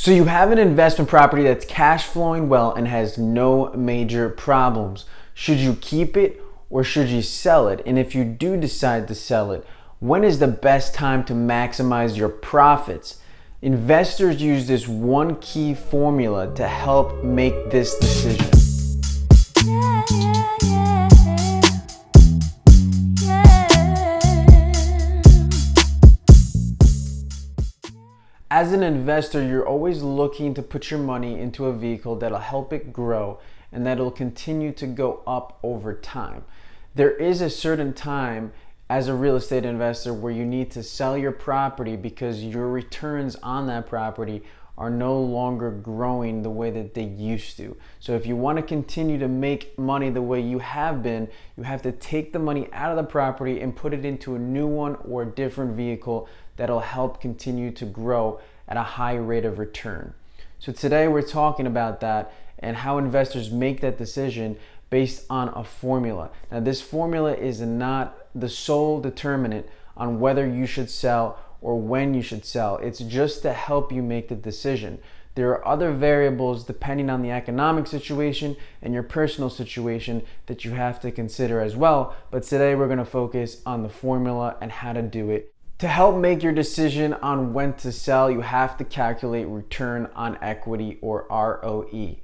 So you have an investment property that's cash flowing well and has no major problems. Should you keep it or should you sell it? And if you do decide to sell it, when is the best time to maximize your profits? Investors use this one key formula to help make this decision. As an investor, you're always looking to put your money into a vehicle that'll help it grow and that'll continue to go up over time. There is a certain time as a real estate investor where you need to sell your property because your returns on that property are no longer growing the way that they used to. So if you want to continue to make money the way you have been, you have to take the money out of the property and put it into a new one or a different vehicle that'll help continue to grow at a high rate of return. So today we're talking about that and how investors make that decision based on a formula. Now this formula is not the sole determinant on whether you should sell or when you should sell. It's just to help you make the decision. There are other variables depending on the economic situation and your personal situation that you have to consider as well. But today we're going to focus on the formula and how to do it. To help make your decision on when to sell, you have to calculate return on equity or ROE.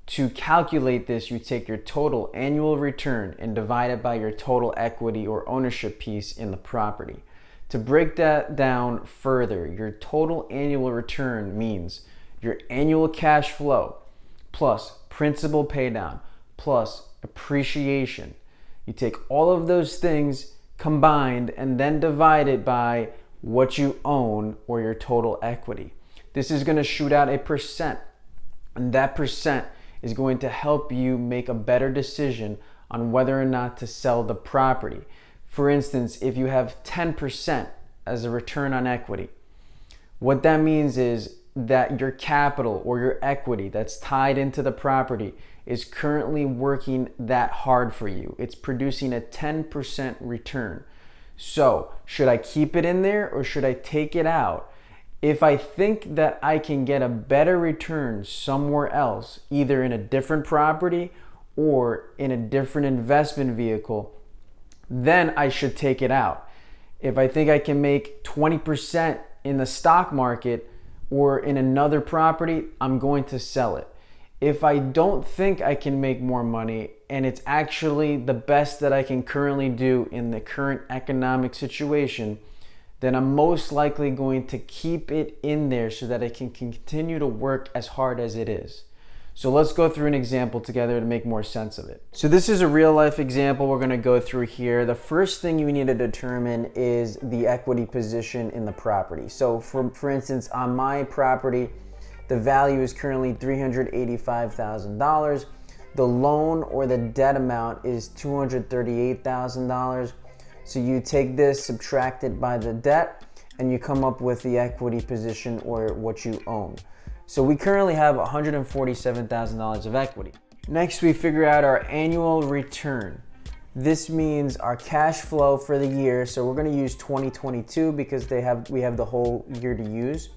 To calculate this, you take your total annual return and divide it by your total equity or ownership piece in the property. To break that down further, your total annual return means your annual cash flow plus principal paydown plus appreciation. You take all of those things combined and then divide it by what you own or your total equity. This is going to shoot out a percent, and that percent is going to help you make a better decision on whether or not to sell the property. For instance, if you have 10% as a return on equity, what that means is that your capital or your equity that's tied into the property is currently working that hard for you. It's producing a 10% return. So, should I keep it in there or should I take it out? If I think that I can get a better return somewhere else, either in a different property or in a different investment vehicle, then I should take it out. If I think I can make 20% in the stock market or in another property, I'm going to sell it. If I don't think I can make more money and it's actually the best that I can currently do in the current economic situation, then I'm most likely going to keep it in there so that I can continue to work as hard as it is. So let's go through an example together to make more sense of it. So this is a real life example we're going to go through here. The first thing you need to determine is the equity position in the property. So for instance, on my property, the value is currently $385,000. The loan or the debt amount is $238,000. So you take this, subtract it by the debt, and you come up with the equity position or what you own. So we currently have $147,000 of equity. Next, we figure out our annual return. This means our cash flow for the year. So we're going to use 2022 because we have the whole year to use.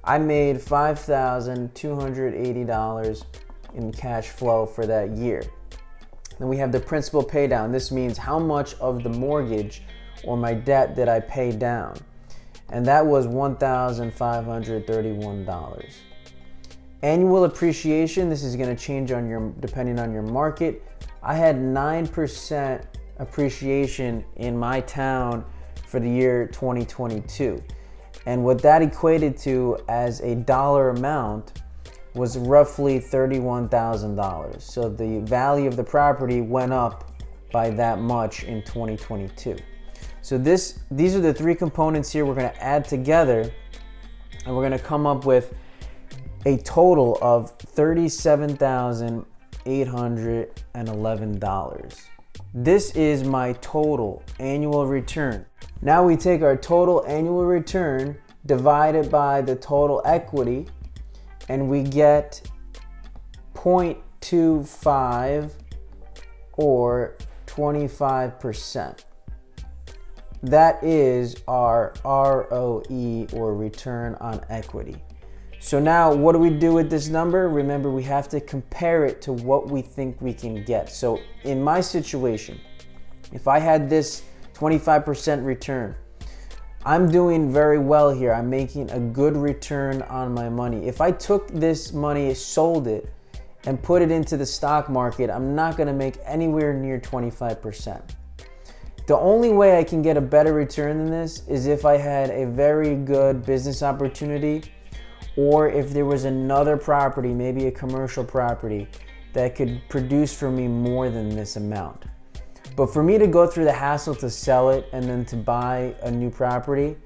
I made $5,280 in cash flow for that year. Then we have the principal pay down. This means how much of the mortgage or my debt did I pay down? And that was $1,531. Annual appreciation, this is going to change depending on your market. I had 9% appreciation in my town for the year 2022. And what that equated to as a dollar amount was roughly $31,000. So the value of the property went up by that much in 2022. So these are the three components here we're going to add together, and we're going to come up with a total of $37,811. This is my total annual return. Now we take our total annual return, divide it by the total equity, and we get 0.25 or 25%. That is our ROE or return on equity. So now what do we do with this number? Remember, we have to compare it to what we think we can get. So in my situation, if I had this 25% return, I'm doing very well here. I'm making a good return on my money. If I took this money, sold it, and put it into the stock market, I'm not gonna make anywhere near 25%. The only way I can get a better return than this is if I had a very good business opportunity, or if there was another property, maybe a commercial property, that could produce for me more than this amount. But for me to go through the hassle to sell it and then to buy a new property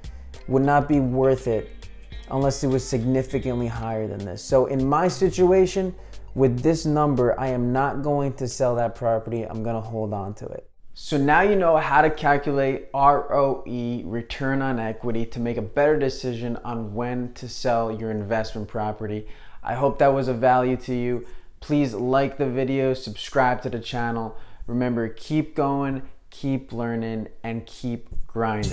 would not be worth it unless it was significantly higher than this. So in my situation, with this number, I am not going to sell that property. I'm gonna hold on to it. So now you know how to calculate ROE, return on equity, to make a better decision on when to sell your investment property. I hope that was of value to you. Please like the video, subscribe to the channel. Remember, keep going, keep learning, and keep grinding.